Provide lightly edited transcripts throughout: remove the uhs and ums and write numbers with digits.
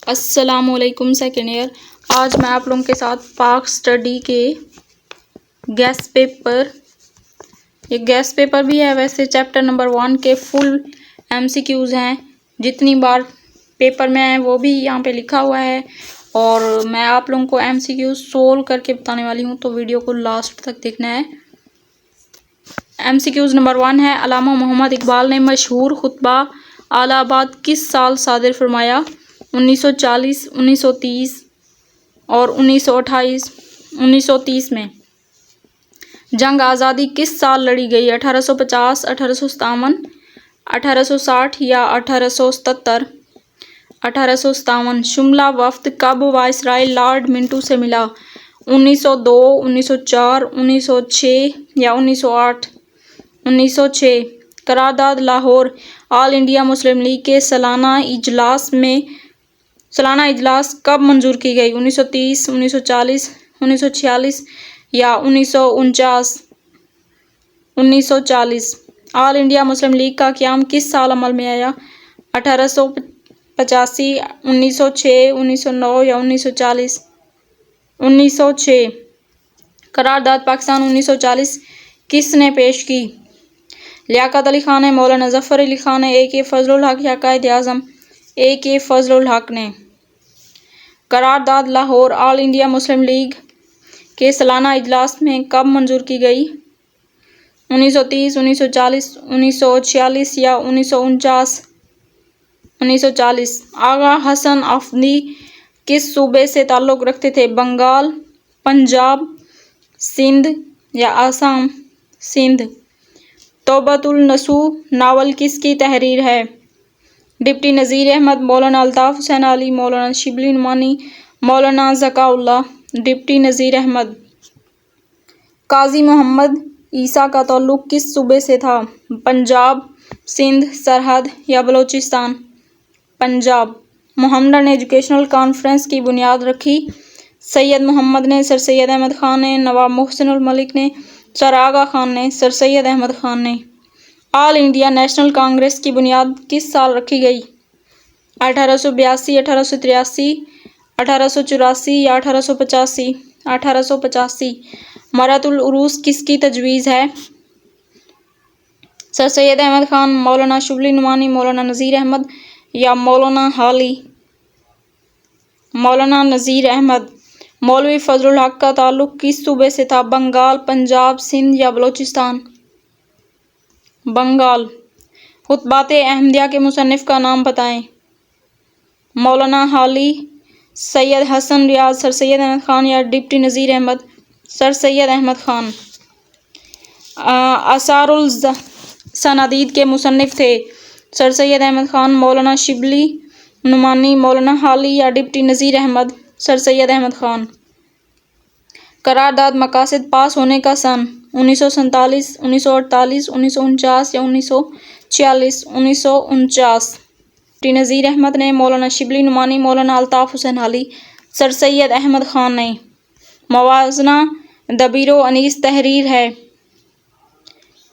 السلام علیکم second year. آج میں آپ لوگوں کے ساتھ پاک اسٹڈی کے یہ گیس پیپر بھی ہے، ویسے چیپٹر نمبر 1 کے فل MCQs ہیں، جتنی بار پیپر میں ہیں وہ بھی یہاں پہ لکھا ہوا ہے، اور میں آپ لوگوں کو MCQs سولو کر کے بتانے والی ہوں، تو ویڈیو کو لاسٹ تک دیکھنا ہے۔ MCQs نمبر 1 ہے، علامہ محمد اقبال نے مشہور خطبہ الہ آباد کس سال صادر فرمایا؟ 1940، 1930 اور 1928۔ 1930 میں۔ جنگ آزادی کس سال لڑی گئی؟ 1850، 1857، 1860 یا 1877؟ 1857۔ شملہ وفد کب وائسرائے لارڈ منٹو سے ملا؟ 1902، 1904، 1906 یا 1908؟ 1906۔ قرارداد لاہور آل انڈیا مسلم لیگ کے سالانہ اجلاس کب منظور کی گئی؟ 1930، 1940، 1946 یا 1949؟ 1940۔ آل انڈیا مسلم لیگ کا قیام کس سال عمل میں آیا؟ 1885، 1906، 1909 یا 1940؟ 1906۔ قرارداد پاکستان 1940 کس نے پیش کی؟ لیاقت علی خان نے، مولانا ظفر علی خان نے، AK فضل الحق یا قائد اعظم AK فضل الحق نے؟ قرارداد لاہور آل انڈیا مسلم لیگ کے سالانہ اجلاس میں کب منظور کی گئی؟ 1930، 1940، 1946 یا 1949؟ 1940۔ آغا حسن آفندی کس صوبے سے تعلق رکھتے تھے؟ بنگال، پنجاب، سندھ یا آسام؟ سندھ۔ توبۃ النصوح ناول کس کی تحریر ہے؟ ڈپٹی نذیر احمد، مولانا الطاف حسین علی، مولانا شبلی نعمانی، مولانا ذکاء اللہ۔ ڈپٹی نذیر احمد۔ قاضی محمد عیسیٰ کا تعلق کس صوبے سے تھا؟ پنجاب، سندھ، سرحد یا بلوچستان؟ پنجاب۔ محمدن ایجوکیشنل کانفرنس کی بنیاد رکھی؟ سید محمد نے، سر سید احمد خان نے، نواب محسن الملک نے، سر آغا خان نے، سر سید احمد خان نے۔ آل انڈیا نیشنل کانگریس کی بنیاد کس سال رکھی گئی؟ 1882، 1883، 1884 یا 1885؟ 1885۔ مرات العروس کس کی تجویز ہے؟ سر سید احمد خان، مولانا شبلی نعمانی، مولانا نذیر احمد یا مولانا حالی؟ مولانا نذیر احمد۔ مولوی فضل الحق کا تعلق کس صوبے سے تھا؟ بنگال، پنجاب، سندھ یا بلوچستان؟ بنگال۔ خطبات احمدیہ کے مصنف کا نام بتائیں۔ مولانا حالی، سید حسن ریاض، سر سید احمد خان یا ڈپٹی نذیر احمد؟ سر سید احمد خان۔ آثار الصنادید کے مصنف تھے؟ سر سید احمد خان، مولانا شبلی نعمانی، مولانا حالی یا ڈپٹی نذیر احمد؟ سر سید احمد خان۔ قرارداد مقاصد پاس ہونے کا سن؟ 1947، 1948، 1949 یا 1946؟ 1949۔ ڈپٹی نذیر احمد نے، مولانا شبلی نعمانی، مولانا الطاف حسین علی، سر سید احمد خان نے۔ موازنہ دبیر و انیس تحریر ہے؟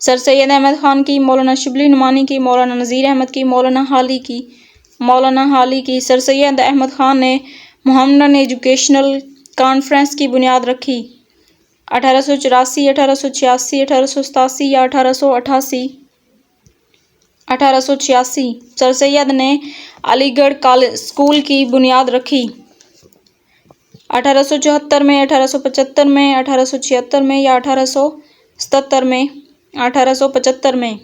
سر سید احمد خان کی، مولانا شبلی نعمانی کی، مولانا نذیر احمد کی، مولانا حالی کی؟ مولانا حالی کی۔ سر سید احمد خان نے محمدن ایجوکیشنل کانفرنس کی بنیاد رکھی؟ 1884، 1886، 1887 یا 1888؟ 1886۔ سر سید نے علی گڑھ اسکول کی بنیاد رکھی؟ 1874 میں، 1875 میں، 1876 میں یا 1877 میں؟ 1875 میں۔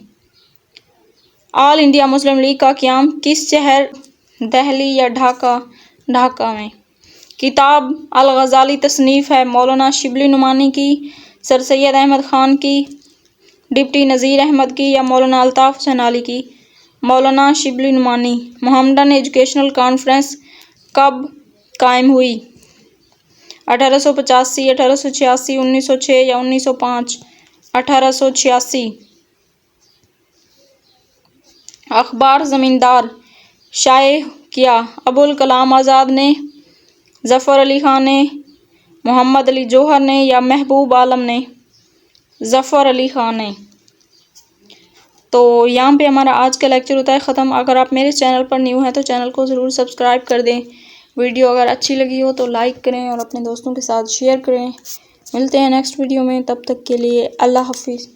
آل انڈیا مسلم لیگ کا قیام کس شہر، دہلی یا ڈھاکہ؟ ڈھاکہ میں۔ کتاب الغزالی تصنیف ہے؟ مولانا شبلی نعمانی کی، سر سید احمد خان کی، ڈپٹی نذیر احمد کی یا مولانا الطاف حسین علی کی؟ مولانا شبلی نعمانی۔ محمدن ایجوکیشنل کانفرنس کب قائم ہوئی؟ 1885، 1886، 1906 یا 1905؟ 1886۔ اخبار زمیندار شائع کیا؟ ابوالکلام آزاد نے، ظفر علی خان نے، محمد علی جوہر نے یا محبوب عالم نے؟ ظفر علی خان نے۔ تو یہاں پہ ہمارا آج کا لیکچر ہوتا ہے ختم۔ اگر آپ میرے چینل پر نیو ہیں تو چینل کو ضرور سبسکرائب کر دیں، ویڈیو اگر اچھی لگی ہو تو لائک کریں اور اپنے دوستوں کے ساتھ شیئر کریں۔ ملتے ہیں نیکسٹ ویڈیو میں، تب تک کے لیے اللہ حافظ۔